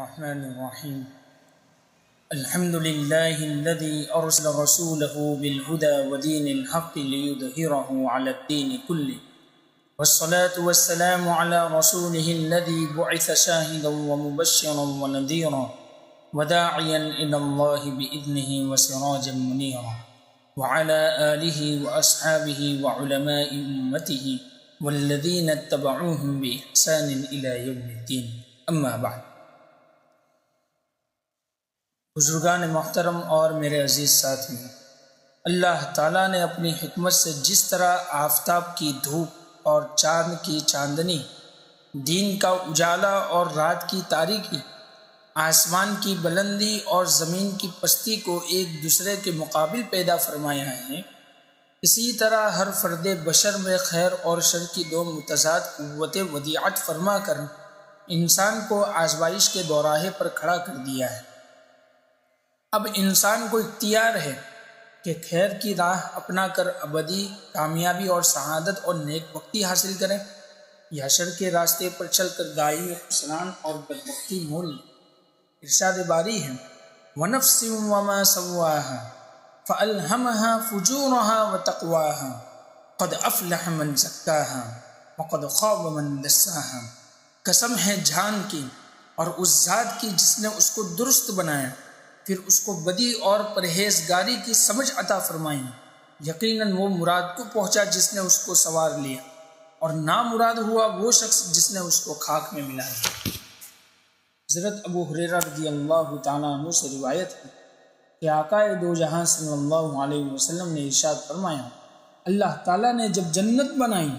الرحمن الرحيم الحمد لله الذي أرسل رسوله بالهدى ودين الحق ليظهره على الدين كله والصلاة والسلام على رسوله الذي بعث شاهدا ومبشرا ونذيرا وداعيا إلى الله بإذنه وسراجا منيرا وعلى آله وأصحابه وعلماء أمته والذين اتبعوهم بإحسان إلى يوم الدين اما بعد. بزرگان محترم اور میرے عزیز ساتھیوں، اللہ تعالیٰ نے اپنی حکمت سے جس طرح آفتاب کی دھوپ اور چاند کی چاندنی، دین کا اجالا اور رات کی تاریکی، آسمان کی بلندی اور زمین کی پستی کو ایک دوسرے کے مقابل پیدا فرمایا ہے، اسی طرح ہر فرد بشر میں خیر اور شر کی دو متضاد قوتیں ودیعت فرما کر انسان کو آزمائش کے دوراہے پر کھڑا کر دیا ہے۔ اب انسان کو اختیار ہے کہ خیر کی راہ اپنا کر ابدی کامیابی اور سعادت اور نیک بختی حاصل کرے، یا شر کے راستے پر چل کر دائمی خسران اور بدبختی مول لے۔ ارشاد باری ہے وَنَفْسٍ وَمَا سَوَّاهَا فَأَلْهَمَهَا فُجُورَهَا وَتَقْوَاهَا قَدْ أَفْلَحَ مَنْ زَكَّاهَا وَقَدْ خَابَ مَنْ دَسَّاهَا۔ قسم ہے جان کی اور اس ذات کی جس نے اس کو درست بنایا، پھر اس کو بدی اور پرہیزگاری کی سمجھ عطا فرمائی۔ یقیناً وہ مراد کو پہنچا جس نے اس کو سوار لیا، اور نامراد ہوا وہ شخص جس نے اس کو خاک میں ملایا۔ حضرت ابو ہریرہ رضی اللہ تعالیٰ عنہ سے روایت ہے کہ آقا دو جہاں صلی اللہ علیہ وسلم نے ارشاد فرمایا، اللہ تعالیٰ نے جب جنت بنائی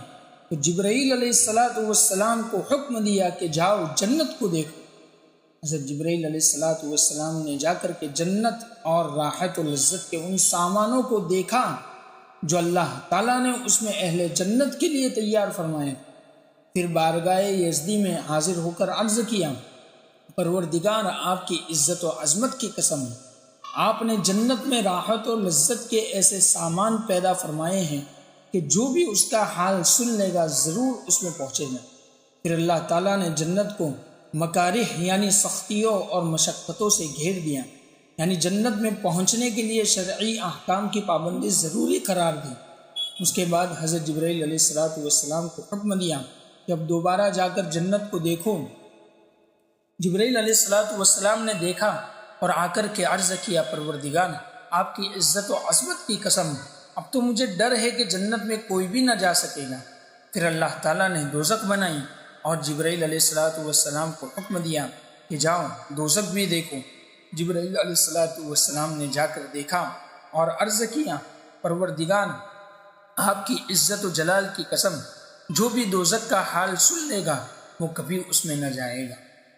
تو جبرائیل علیہ السلام کو حکم دیا کہ جاؤ جنت کو دیکھو۔ حضرت جبرائیل علیہ السلام نے جا کر کے جنت اور راحت و لذت کے ان سامانوں کو دیکھا جو اللہ تعالیٰ نے اس میں اہل جنت کے لیے تیار فرمائے۔ پھر بارگاہ یزدی میں حاضر ہو کر عرض کیا، پروردگار آپ کی عزت و عظمت کی قسم، آپ نے جنت میں راحت و لذت کے ایسے سامان پیدا فرمائے ہیں کہ جو بھی اس کا حال سن لے گا ضرور اس میں پہنچے گا۔ پھر اللہ تعالیٰ نے جنت کو مکارہ یعنی سختیوں اور مشقتوں سے گھیر دیا، یعنی جنت میں پہنچنے کے لیے شرعی احکام کی پابندی ضروری قرار دی۔ اس کے بعد حضرت جبرائیل علیہ السلام کو حکم دیا کہ اب دوبارہ جا کر جنت کو دیکھو۔ جبرائیل علیہ السلام نے دیکھا اور آ کر کے عرض کیا، پروردگار آپ کی عزت و عظمت کی قسم، اب تو مجھے ڈر ہے کہ جنت میں کوئی بھی نہ جا سکے گا۔ پھر اللہ تعالیٰ نے دوزخ بنائی اور جبرائیل علیہ السلام کو حکم دیا کہ جاؤ دوزخ بھی دیکھو۔ جبرائیل علیہ السلام نے جا کر دیکھا اور عرض کیا، پروردگار آپ کی عزت و جلال کی قسم، جو بھی دوزخ کا حال سن لے گا وہ کبھی اس میں نہ جائے گا۔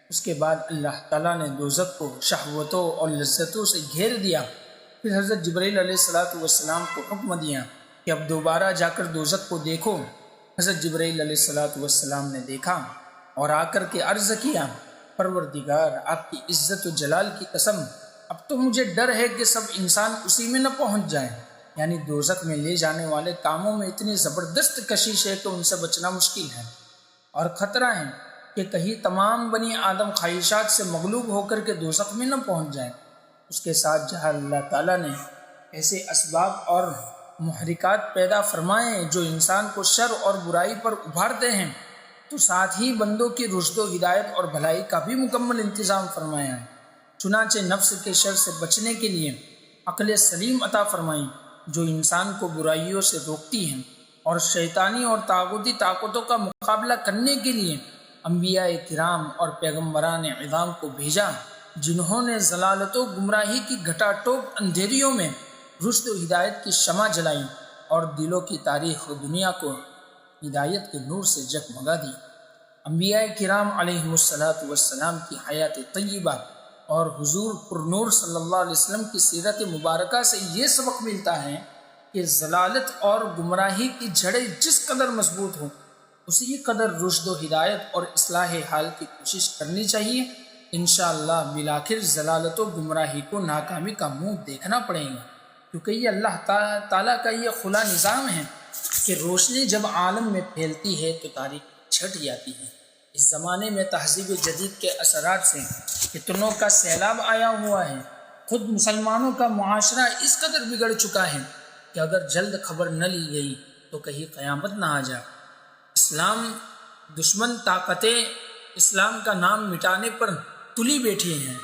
اس کے بعد اللہ تعالیٰ نے دوزخ کو شہوتوں اور لذتوں سے گھیر دیا۔ پھر حضرت جبرائیل علیہ السلام کو حکم دیا کہ اب دوبارہ جا کر دوزخ کو دیکھو۔ حضرت جبرائیل علیہ السلام نے دیکھا اور آ کر کے عرض کیا، پروردگار آپ کی عزت و جلال کی قسم، اب تو مجھے ڈر ہے کہ سب انسان اسی میں نہ پہنچ جائیں، یعنی دوزخ میں لے جانے والے کاموں میں اتنی زبردست کشش ہے کہ ان سے بچنا مشکل ہے، اور خطرہ ہے کہ کہیں تمام بنی آدم خواہشات سے مغلوب ہو کر کے دوزخ میں نہ پہنچ جائیں۔ اس کے ساتھ جہاں اللہ تعالیٰ نے ایسے اسباب اور محرکات پیدا فرمائے جو انسان کو شر اور برائی پر ابھارتے ہیں، تو ساتھ ہی بندوں کی رشد و ہدایت اور بھلائی کا بھی مکمل انتظام فرمایا ہے۔ چنانچہ نفس کے شر سے بچنے کے لیے عقل سلیم عطا فرمائی جو انسان کو برائیوں سے روکتی ہے، اور شیطانی اور طاغوتی طاقتوں کا مقابلہ کرنے کے لیے انبیاء کرام اور پیغمبران عظام کو بھیجا جنہوں نے ضلالت و گمراہی کی گھٹا ٹوپ اندھیریوں میں رشد و ہدایت کی شمع جلائی اور دلوں کی تاریخ و دنیا کو ہدایت کے نور سے جگمگا دی۔ انبیاء کرام علیہ السلام کی حیات طیبہ اور حضور پر نور صلی اللہ علیہ وسلم کی سیرت مبارکہ سے یہ سبق ملتا ہے کہ ضلالت اور گمراہی کی جڑیں جس قدر مضبوط ہوں اسی قدر رشد و ہدایت اور اصلاح حال کی کوشش کرنی چاہیے۔ انشاءاللہ بالآخر ضلالت و گمراہی کو ناکامی کا منہ دیکھنا پڑے گا، کیونکہ یہ اللہ تعالیٰ کا یہ خلا نظام ہے کہ روشنی جب عالم میں پھیلتی ہے تو تاریکی چھٹ جاتی ہے۔ اس زمانے میں تہذیب جدید کے اثرات سے فتنوں کا سیلاب آیا ہوا ہے۔ خود مسلمانوں کا معاشرہ اس قدر بگڑ چکا ہے کہ اگر جلد خبر نہ لی گئی تو کہیں قیامت نہ آ جائے۔ اسلام دشمن طاقتیں اسلام کا نام مٹانے پر تلی بیٹھی ہیں۔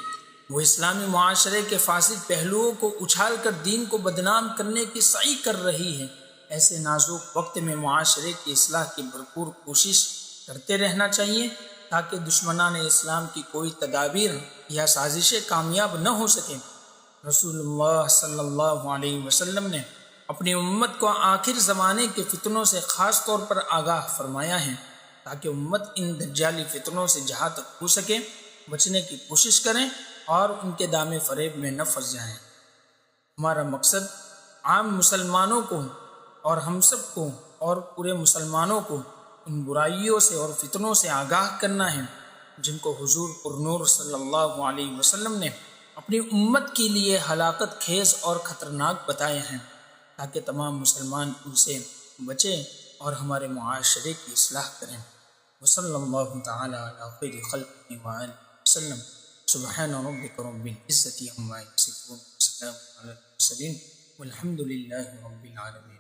وہ اسلامی معاشرے کے فاسد پہلوؤں کو اچھال کر دین کو بدنام کرنے کی سعی کر رہی ہے۔ ایسے نازک وقت میں معاشرے کی اصلاح کی بھرپور کوشش کرتے رہنا چاہیے تاکہ دشمنان اسلام کی کوئی تدابیر یا سازشیں کامیاب نہ ہو سکیں۔ رسول اللہ صلی اللہ علیہ وسلم نے اپنی امت کو آخر زمانے کے فتنوں سے خاص طور پر آگاہ فرمایا ہے تاکہ امت ان دجالی فتنوں سے جہاں تک ہو سکے بچنے کی کوشش کریں اور ان کے دام فریب میں نہ پھنس جائیں۔ ہمارا مقصد عام مسلمانوں کو اور ہم سب کو اور پورے مسلمانوں کو ان برائیوں سے اور فتنوں سے آگاہ کرنا ہے جن کو حضور پرنور صلی اللہ علیہ وسلم نے اپنی امت کے لیے ہلاکت خیز اور خطرناک بتائے ہیں تاکہ تمام مسلمان ان سے بچیں اور ہمارے معاشرے کی اصلاح کریں۔ وصلی اللہ تعالی علی خیر خلقہ وآلہ وسلم۔ سبحان ربک رب العزة عما یصفون وسلام علی المرسلین والحمد للہ رب العالمین۔